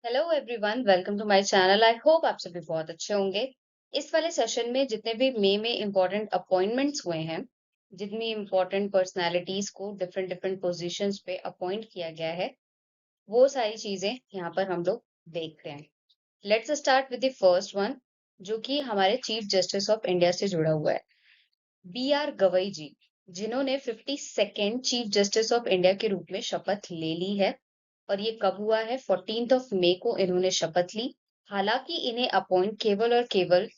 Hello everyone, welcome to my channel. I hope आप सभी बहुत अच्छे होंगे। इस वाले सेशन में जितने भी मई में इम्पोर्टेंट अपॉइंटमेंट्स हुए हैं, जितनी इम्पोर्टेंट पर्सनालिटीज को डिफरेंट डिफरेंट पोजीशंस पे अपॉइंट किया गया है, वो सारी चीजें यहाँ पर हम लोग देख रहे हैं। Let's start with the first one, जो कि हमारे चीफ जस्टिस ऑफ इंडिया से जुड़ा हुआ है, बी आर गवई जी, जिन्होंने 52nd chief justice of India के रूप में शपथ ले ली है। और ये कब हुआ है? 14 मई को इन्होंने शपथ ली। हालांकि इन्हें अपॉइंट केवल और केवल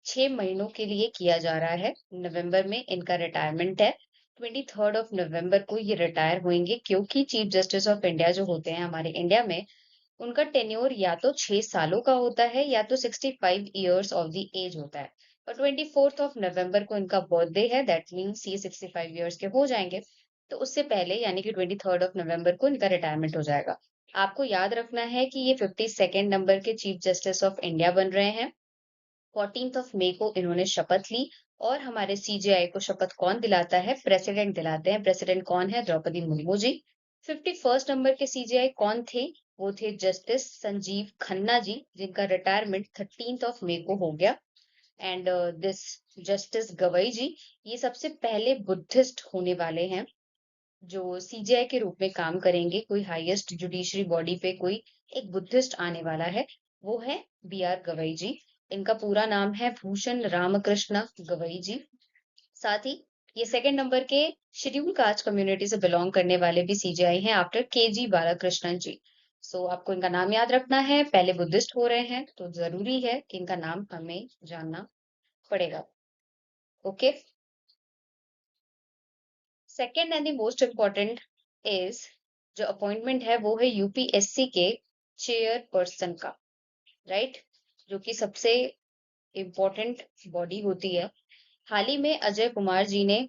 6 महीनों के लिए किया जा रहा है। नवंबर में इनका रिटायरमेंट है। 23 नवंबर को ये रिटायर होंगे, क्योंकि चीफ जस्टिस ऑफ इंडिया जो होते हैं हमारे इंडिया में, उनका टेन्योर या तो 6 सालों का होता है या तो 65 ईयर्स ऑफ द एज होता है। और 24 नवंबर को इनका बर्थडे है, दैट मीन्स ये 65 ईयर्स के हो जाएंगे। तो उससे पहले यानी कि 23 नवंबर को इनका रिटायरमेंट हो जाएगा। आपको याद रखना है कि ये 52nd नंबर के चीफ जस्टिस ऑफ इंडिया बन रहे हैं। 14 मई को इन्होंने शपथ ली। और हमारे सीजेआई को शपथ कौन दिलाता है? प्रेसिडेंट दिलाते हैं। प्रेसिडेंट कौन है? द्रौपदी मुर्मू जी। 51st नंबर के सीजेआई कौन थे? वो थे जस्टिस संजीव खन्ना जी, जिनका रिटायरमेंट 13 मई को हो गया। एंड दिस जस्टिस गवई जी, ये सबसे पहले बुद्धिस्ट होने वाले हैं जो सीजेआई के रूप में काम करेंगे। कोई हाईएस्ट जुडिशरी बॉडी पे कोई एक बुद्धिस्ट आने वाला है, वो है बी आर गवई जी। इनका पूरा नाम है भूषण रामकृष्ण गवई जी। साथ ही ये सेकंड नंबर के शेड्यूल कास्ट कम्युनिटी से बिलोंग करने वाले भी सीजेआई हैं, आफ्टर के जी बालाकृष्णन जी। सो आपको इनका नाम याद रखना है। पहले बुद्धिस्ट हो रहे हैं तो जरूरी है कि इनका नाम हमें जानना पड़ेगा। Okay. Second and the most important is, जो अपॉइंटमेंट है वो है यूपीएससी के चेयरपर्सन का, राइट, जो कि सबसे इम्पोर्टेंट बॉडी होती है। हाल ही में अजय कुमार जी ने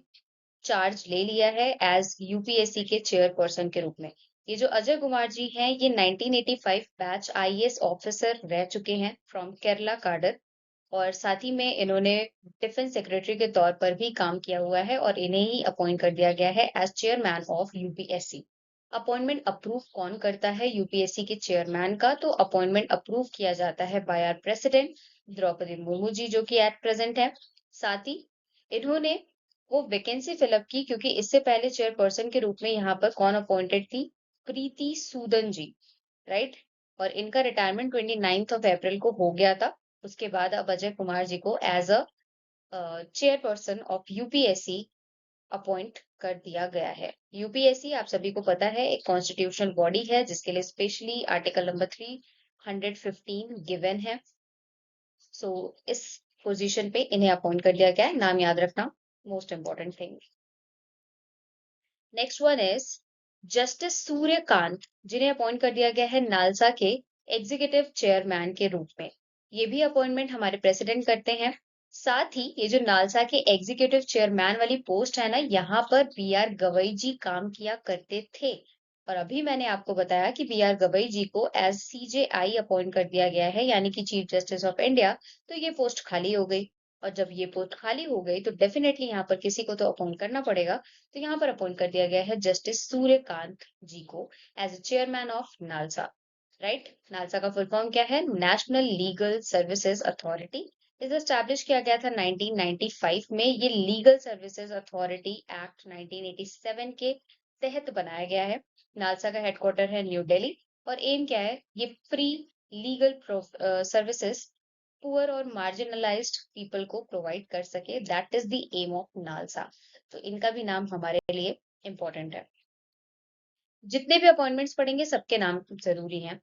चार्ज ले लिया है एज यूपीएससी के चेयरपर्सन के रूप में। ये जो अजय कुमार जी हैं, ये 1985 बैच आईएएस ऑफिसर रह चुके हैं फ्रॉम केरला काडर। और साथ ही में इन्होंने डिफेंस सेक्रेटरी के तौर पर भी काम किया हुआ है और इन्हें ही अपॉइंट कर दिया गया है as chairman of UPSC. Appointment approve कौन करता है यूपीएससी के चेयरमैन का? तो अपॉइंटमेंट अप्रूव किया जाता है by our president Droupadi Murmu ji, जो कि एट प्रेजेंट है। साथ ही इन्होंने वो वैकेंसी फिलअप की, क्योंकि इससे पहले चेयरपर्सन के रूप में यहाँ पर कौन अपॉइंटेड थी? प्रीति सूदन जी, राइट। और इनका रिटायरमेंट 29 अप्रैल को हो गया था। उसके बाद अब अजय कुमार जी को as a chairperson of UPSC appoint कर दिया गया है। यूपीएससी आप सभी को पता है एक कॉन्स्टिट्यूशनल बॉडी है, जिसके लिए स्पेशली आर्टिकल नंबर 315 गिवन है। सो इस पोजीशन पे इन्हें अपॉइंट कर दिया गया है। नाम याद रखना, most important thing. Next one is justice Suryakant, जिन्हें अपॉइंट कर दिया गया है नालसा के एग्जीक्यूटिव चेयरमैन के रूप में। ये भी अपॉइंटमेंट हमारे प्रेसिडेंट करते हैं। साथ ही ये जो नालसा के एग्जीक्यूटिव चेयरमैन वाली पोस्ट है ना, यहाँ पर बी आर गवई जी काम किया करते थे। और अभी मैंने आपको बताया कि बी आर गवई जी को एज सीजेआई अपॉइंट कर दिया गया है, यानी कि चीफ जस्टिस ऑफ इंडिया। तो ये पोस्ट खाली हो गई। और जब ये पोस्ट खाली हो गई तो डेफिनेटली यहाँ पर किसी को तो अपॉइंट करना पड़ेगा। तो यहाँ पर अपॉइंट कर दिया गया है जस्टिस सूर्यकांत जी को as chairman of NALSA, right. NALSA का फुल फॉर्म क्या है? National legal services authority. इसे एस्टैब्लिश किया गया था 1995 में। ये लीगल सर्विसेज अथॉरिटी एक्ट 1987 के तहत बनाया गया है। नालसा का हेडक्वार्टर है न्यू दिल्ली। और एम क्या है? ये फ्री लीगल सर्विसेज पुअर और मार्जिनलाइज्ड पीपल को प्रोवाइड कर सके, that is the aim of NALSA. तो इनका भी नाम हमारे लिए इम्पोर्टेंट है। जितने भी अपॉइंटमेंट्स पढ़ेंगे सबके नाम जरूरी हैं।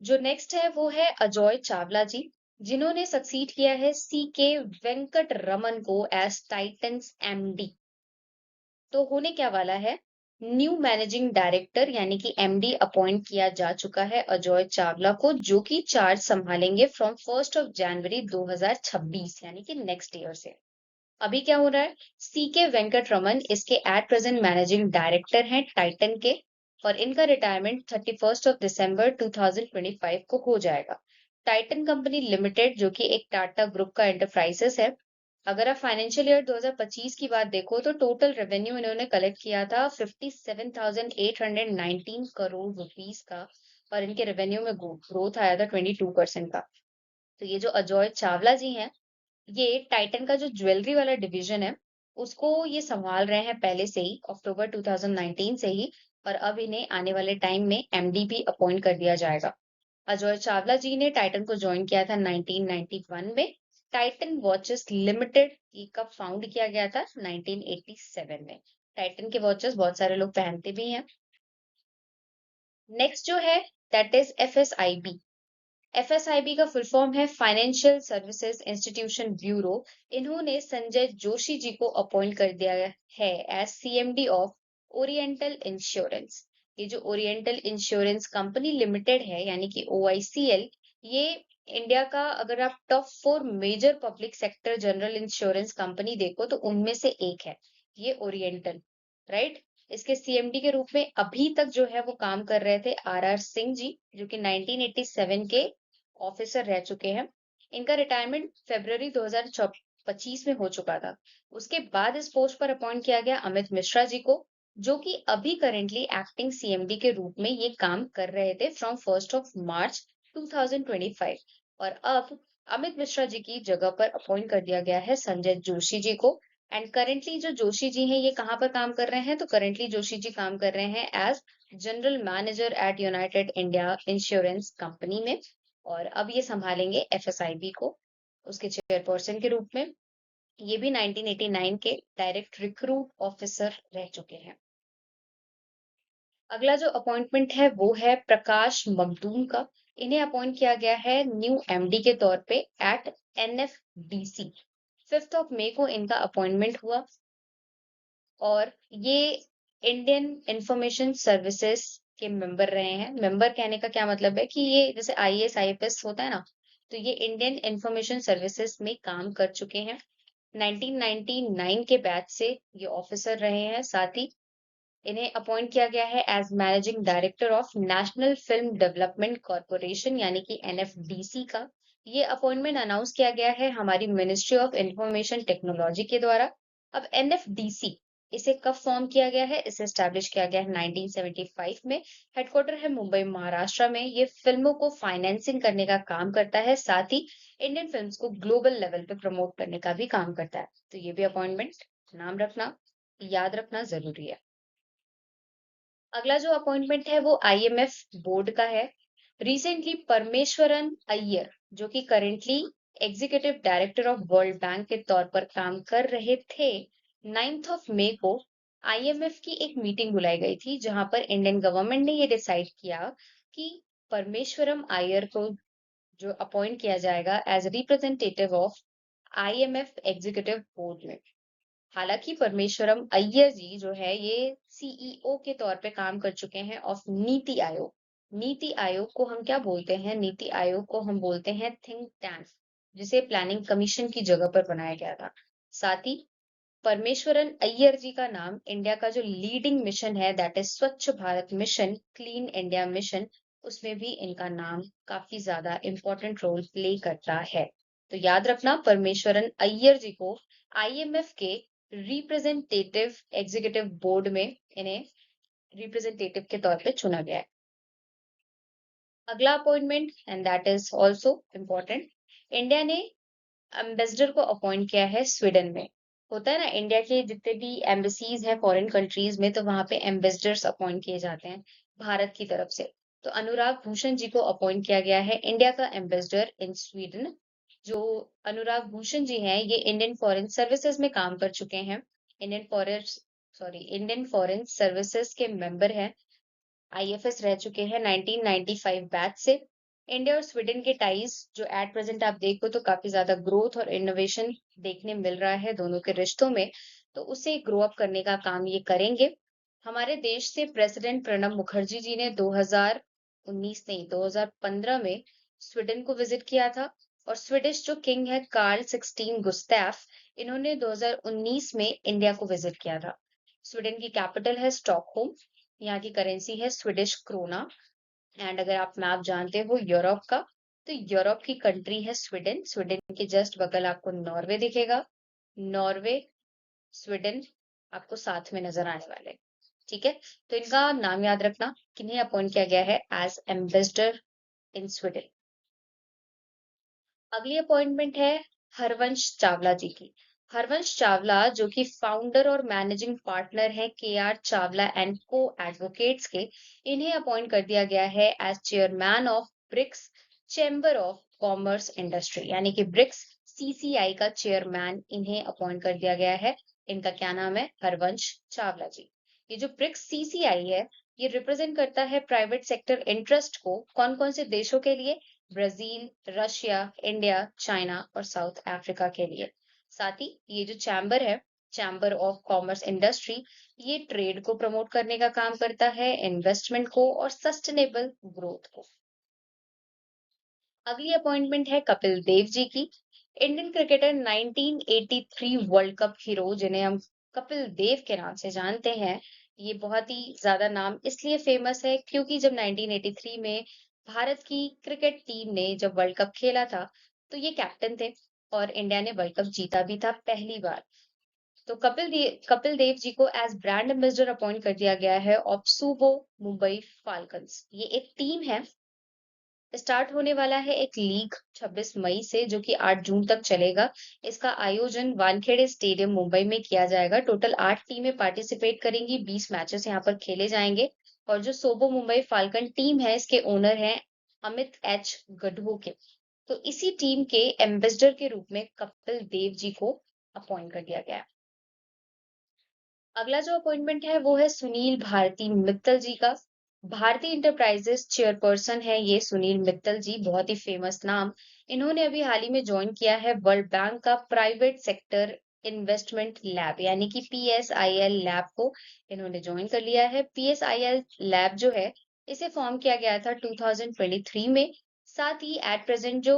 जो नेक्स्ट है वो है अजॉय चावला जी, जिन्होंने सक्सीड किया है सी के वेंकट रमन को एज टाइटन्स एमडी। तो होने क्या वाला है? न्यू मैनेजिंग डायरेक्टर यानी कि एमडी अपॉइंट किया जा चुका है अजॉय चावला को, जो कि चार्ज संभालेंगे फ्रॉम 1 जनवरी 2026 यानी कि नेक्स्ट ईयर से। अभी क्या हो रहा है? सी के वेंकट रमन इसके एट प्रेजेंट मैनेजिंग डायरेक्टर हैं टाइटन के। और इनका रिटायरमेंट 31 दिसंबर 2025 को हो जाएगा। टाइटन कंपनी लिमिटेड, जो कि एक टाटा ग्रुप का एंटरप्राइजेस है। अगर आप फाइनेंशियल ईयर 2025 की बात देखो तो टोटल रेवेन्यू इन्होंने कलेक्ट किया था 57,819 करोड़ रुपीस का, और इनके रेवेन्यू में ग्रोथ आया था 22% का। तो ये जो अजॉय चावला जी हैं, ये टाइटन का जो ज्वेलरी वाला डिवीजन है, उसको ये संभाल रहे हैं पहले से ही, अक्टूबर 2019 से ही, और अब इन्हें आने वाले टाइम में एमडी भी अपॉइंट कर दिया जाएगा। अजय चावला जी ने टाइटन को ज्वाइन किया था 1991 में। टाइटन वॉचेस लिमिटेड ये कब फाउंड किया गया था? 1987 में। टाइटन के वॉचेस बहुत सारे लोग पहनते भी हैं। नेक्स्ट जो है दैट इज एफएसआईबी। एफएसआईबी का फुल फॉर्म है फाइनेंशियल सर्विसेज इंस्टीट्यूशन ब्यूरो। इन्होंने संजय जोशी जी को अपॉइंट कर दिया है as CMD of Oriental insurance. ये जो ओरिएंटल इंश्योरेंस कंपनी लिमिटेड है यानी कि ओआईसीएल, ये इंडिया का, अगर आप top 4 major public sector general insurance company देखो तो उनमें से एक है ये ओरिएंटल, राइट। इसके सीएमडी के रूप में अभी तक जो है वो काम कर रहे थे आरआर सिंह जी, जो कि 1987 के ऑफिसर रह चुके हैं। इनका रिटायरमेंट फरवरी 2025 में हो चुका था। उसके बाद इस पोस्ट पर अपॉइंट किया गया अमित मिश्रा जी को, जो कि अभी करेंटली एक्टिंग सीएमडी के रूप में ये काम कर रहे थे फ्रॉम 1 मार्च 2025। और अब अमित मिश्रा जी की जगह पर अपॉइंट कर दिया गया है संजय जोशी जी को। एंड करेंटली जो जोशी जी हैं ये कहाँ पर काम कर रहे हैं? तो करेंटली जोशी जी काम कर रहे हैं as general manager at United India insurance company में। और अब ये संभालेंगे एफएसआईबी को उसके चेयरपर्सन के रूप में। ये भी 1989 के डायरेक्ट रिक्रूट ऑफिसर रह चुके हैं। अगला जो अपॉइंटमेंट है वो है प्रकाश मखदूम का। इन्हें अपॉइंट किया गया है न्यू एमडी के तौर पे एट एनएफडीसी। 5 मई को इनका अपॉइंटमेंट हुआ। और ये इंडियन इंफॉर्मेशन सर्विसेज के मेंबर रहे हैं। मेंबर कहने का क्या मतलब है कि ये जैसे आईएएस आईपीएस होता है ना, तो ये इंडियन इंफॉर्मेशन सर्विसेज में काम कर चुके हैं। 1999 के बैच से ये ऑफिसर रहे हैं। साथ ही इन्हें अपॉइंट किया गया है as managing director of national film development corporation यानी कि एनएफडीसी का। ये अपॉइंटमेंट अनाउंस किया गया है हमारी मिनिस्ट्री ऑफ इंफॉर्मेशन टेक्नोलॉजी के द्वारा। अब एनएफडीसी इसे कब फॉर्म किया गया है? इसे स्टैब्लिश किया गया है 1975 में। हेडक्वार्टर है मुंबई महाराष्ट्र में। ये फिल्मों को फाइनेंसिंग करने का काम करता है, साथ ही इंडियन फिल्म्स को ग्लोबल लेवल पे प्रमोट करने का भी काम करता है। तो ये भी अपॉइंटमेंट नाम रखना, याद रखना जरूरी है। अगला जो अपॉइंटमेंट है वो आईएमएफ बोर्ड का है। रिसेंटली परमेश्वरन अय्यर, जो कि currently executive director of world bank के तौर पर काम कर रहे थे, 9 मई को आईएमएफ की एक मीटिंग बुलाई गई थी जहां पर इंडियन गवर्नमेंट ने ये डिसाइड किया कि परमेश्वरम अय्यर को जो अपॉइंट किया जाएगा as representative of IMF executive board में। हालांकि परमेश्वरम अय्यर जी जो है ये सीईओ के तौर पे काम कर चुके हैं ऑफ नीति आयोग। नीति आयोग को हम क्या बोलते हैं? नीति आयोग को हम बोलते हैं थिंक टैंक, जिसे प्लानिंग कमीशन की जगह पर बनाया गया था। साथ ही परमेश्वरन अय्यर जी का नाम इंडिया का जो लीडिंग मिशन है दैट इज स्वच्छ Bharat mission, clean India mission, उसमें भी इनका नाम काफी ज्यादा इंपॉर्टेंट रोल प्ले करता है। तो याद रखना परमेश्वरन अय्यर जी को आईएमएफ के रिप्रेजेंटेटिव एग्जीक्यूटिव बोर्ड में इन्हें रिप्रेजेंटेटिव के तौर पे चुना गया है। अगला appointment and that is also important, India ने एम्बेसडर को अपॉइंट किया है स्वीडन में। होता है ना, इंडिया के जितने भी एम्बेसीज हैं फॉरेन कंट्रीज में, तो वहां पे एम्बेसडर्स अपॉइंट किए जाते हैं भारत की तरफ से। तो अनुराग भूषण जी को अपॉइंट किया गया है इंडिया का एम्बेसडर इन स्वीडन। जो अनुराग भूषण जी हैं ये इंडियन फॉरेन सर्विसेज में काम कर चुके हैं। इंडियन फॉरेन सर्विसेज के मेंबर हैं। आईएफएस रह चुके हैं 1995 बैच से। इंडिया और स्वीडन के टाइज जो एट प्रेजेंट आप देखो तो काफी ज्यादा ग्रोथ और इनोवेशन देखने मिल रहा है दोनों के रिश्तों में। तो उसे ग्रो अप करने का काम ये करेंगे। हमारे देश से प्रेसिडेंट प्रणब मुखर्जी जी ने 2019 नहीं 2015 में स्वीडन को विजिट किया था। और स्वीडिश जो किंग है कार्ल 16 गुस्ताफ, इन्होंने 2019 में इंडिया को विजिट किया था। स्वीडन की कैपिटल है स्टॉकहोम। यहाँ की करेंसी है स्वीडिश क्रोना। एंड अगर आप मैप जानते हो यूरोप का, तो यूरोप की कंट्री है स्वीडन। स्वीडन के जस्ट बगल आपको नॉर्वे दिखेगा। नॉर्वे, स्वीडन आपको साथ में नजर आने वाले हैं। ठीक है? तो इनका नाम याद रखना, किन्हें अपॉइंट किया गया है एज एम्बेसडर इन स्वीडन। अगली अपॉइंटमेंट है हरवंश चावला जी की। हरवंश चावला जो कि फाउंडर और मैनेजिंग पार्टनर है KR Chawla and co advocates के, इन्हें अपॉइंट कर दिया गया है as chairman of BRICS chamber of commerce industry, यानी कि ब्रिक्स सीसीआई का चेयरमैन इन्हें अपॉइंट कर दिया गया है। इनका क्या नाम है? हरवंश चावला जी। ये जो ब्रिक्स सीसीआई है, ये रिप्रेजेंट करता है प्राइवेट सेक्टर इंटरेस्ट को कौन कौन से देशों के लिए? ब्राजील, रशिया, इंडिया, चाइना और साउथ अफ्रीका के लिए। साथ ही ये जो चैम्बर है, चैम्बर ऑफ कॉमर्स इंडस्ट्री, ये ट्रेड को प्रमोट करने का काम करता है, इन्वेस्टमेंट को और सस्टेनेबल ग्रोथ को। अगली अपॉइंटमेंट है कपिल देव जी की। Indian cricketer 1983 world cup hero, जिन्हें हम कपिल देव के नाम से जानते हैं। ये बहुत ही ज्यादा नाम इसलिए फेमस है क्योंकि जब 1983 में भारत की क्रिकेट टीम ने जब वर्ल्ड कप खेला था, तो ये कैप्टन थे और इंडिया ने वर्ल्ड कप जीता भी था पहली बार। तो कपिल देव जी को एज ब्रांड एम्बेसडर अपॉइंट कर दिया गया है ऑफ सुबो मुंबई फाल्कन्स। ये एक टीम है। स्टार्ट होने वाला है एक लीग 26 मई से, जो कि 8 जून तक चलेगा। इसका आयोजन वानखेड़े स्टेडियम मुंबई में किया जाएगा। टोटल 8 टीमें पार्टिसिपेट करेंगी, 20 मैचेस यहाँ पर खेले जाएंगे। और जो सोबो मुंबई फाल्कन टीम है, इसके ओनर हैं अमित एच गढ़वो के। तो इसी टीम के एम्बेसडर के रूप में कपिल देव जी को अपॉइंट कर दिया गया है। अगला जो अपॉइंटमेंट है वो है सुनील भारती मित्तल जी का। भारती इंटरप्राइजेस चेयरपर्सन है ये सुनील मित्तल जी, बहुत ही फेमस नाम। इन्होंने अभी हाल ही में ज्वाइन किया है वर्ल्ड बैंक का प्राइवेट सेक्टर इन्वेस्टमेंट लैब, यानी कि पीएसआईएल लैब को इन्होंने ज्वाइन कर लिया है। पीएसआईएल लैब जो है, इसे फॉर्म किया गया था 2023 में। साथ ही एट प्रेजेंट जो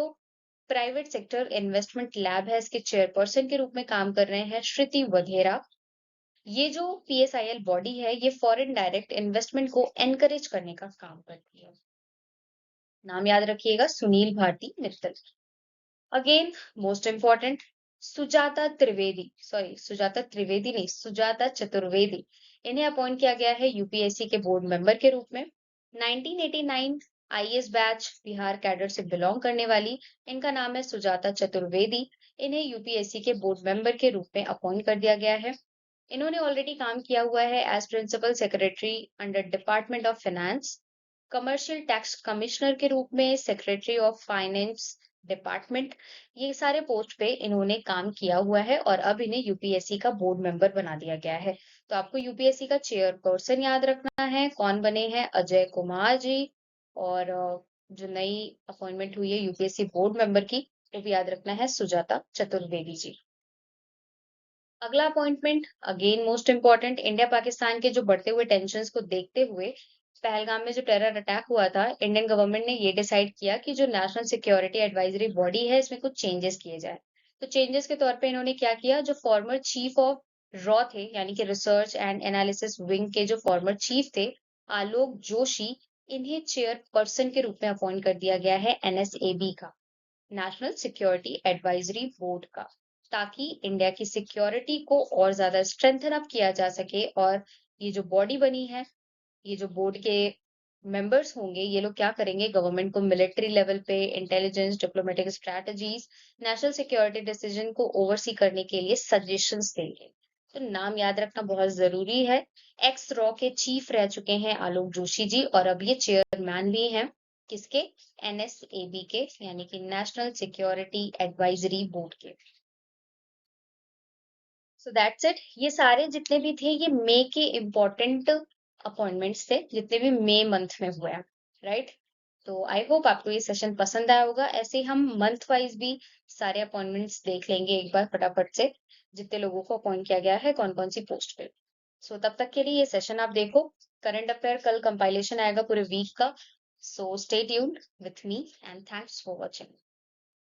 प्राइवेट सेक्टर इन्वेस्टमेंट लैब है, इसके चेयरपर्सन के रूप में काम कर रहे हैं श्रुति वधेरा। ये जो पीएसआईएल बॉडी है, ये फॉरेन डायरेक्ट इन्वेस्टमेंट को एनकरेज करने का काम करती है। नाम याद रखिएगा, Sunil Bharti Mittal. Again most important, Sujata Trivedi नहीं, सुजाता चतुर्वेदी। इन्हें अपॉइंट किया गया है यूपीएससी के बोर्ड मेंबर के रूप में। 1989 आईएएस बैच बिहार कैडर से बिलोंग करने वाली, इनका नाम है सुजाता चतुर्वेदी। इन्हें यूपीएससी के बोर्ड मेंबर के रूप में अपॉइंट कर दिया गया है। इन्होंने ऑलरेडी काम किया हुआ है as principal secretary under department of finance, commercial tax commissioner के रूप में, सेक्रेटरी ऑफ फाइनेंस डिपार्टमेंट। ये सारे पोस्ट पे इन्होंने काम किया हुआ है और अब इन्हें यूपीएससी का बोर्ड मेंबर बना दिया गया है। तो आपको यूपीएससी का चेयरपर्सन याद रखना है, कौन बने हैं? अजय कुमार जी। और जो नई अपॉइंटमेंट हुई है यूपीएससी बोर्ड मेंबर की, वो भी याद रखना है, सुजाता चतुर्वेदी जी। अगला appointment again most important, India Pakistan के जो बढ़ते हुए टेंशंस को देखते हुए पहलगाम में जो टेरर अटैक हुआ था, इंडियन गवर्नमेंट ने ये डिसाइड किया कि जो नेशनल सिक्योरिटी एडवाइजरी बॉडी है, इसमें कुछ चेंजेस किए जाए। तो चेंजेस के तौर पे इन्होंने क्या किया, जो फॉर्मर चीफ ऑफ रॉ थे, यानी कि रिसर्च एंड एनालिसिस विंग के जो फॉर्मर चीफ थे, आलोक जोशी, इन्हें चेयरपर्सन के रूप में अपॉइंट कर दिया गया है एनएसएबी का, नेशनल सिक्योरिटी एडवाइजरी बोर्ड का, ताकि इंडिया की सिक्योरिटी को और ज्यादा स्ट्रेंथन अप किया जा सके। और ये जो बॉडी बनी है, ये जो बोर्ड के मेंबर्स होंगे, ये लोग क्या करेंगे, गवर्नमेंट को मिलिट्री लेवल पे intelligence, diplomatic strategies, national security decision को ओवरसी करने के लिए सजेशंस देंगे। तो नाम याद रखना बहुत जरूरी है। एक्स रॉ के चीफ रह चुके हैं आलोक जोशी जी, और अब ये चेयरमैन भी हैं किसके? एनएसएबी के, यानी कि नेशनल सिक्योरिटी एडवाइजरी बोर्ड के। So that's it. ये सारे जितने भी थे, ये मई के इम्पोर्टेंट अपॉइंटमेंट्स थे, जितने भी मई मंथ में हुए हैं, राइट? तो आई होप आपको ये सेशन पसंद आया होगा। ऐसे ही हम मंथ वाइज भी सारे अपॉइंटमेंट्स देख लेंगे एक बार फटाफट से, जितने लोगों को अपॉइंट किया गया है कौन कौन सी पोस्ट पे। सो तब तक के लिए ये सेशन आप देखो। करंट अफेयर कल कंपाइलेशन आएगा पूरे वीक का। So stay tuned with me and thanks for watching.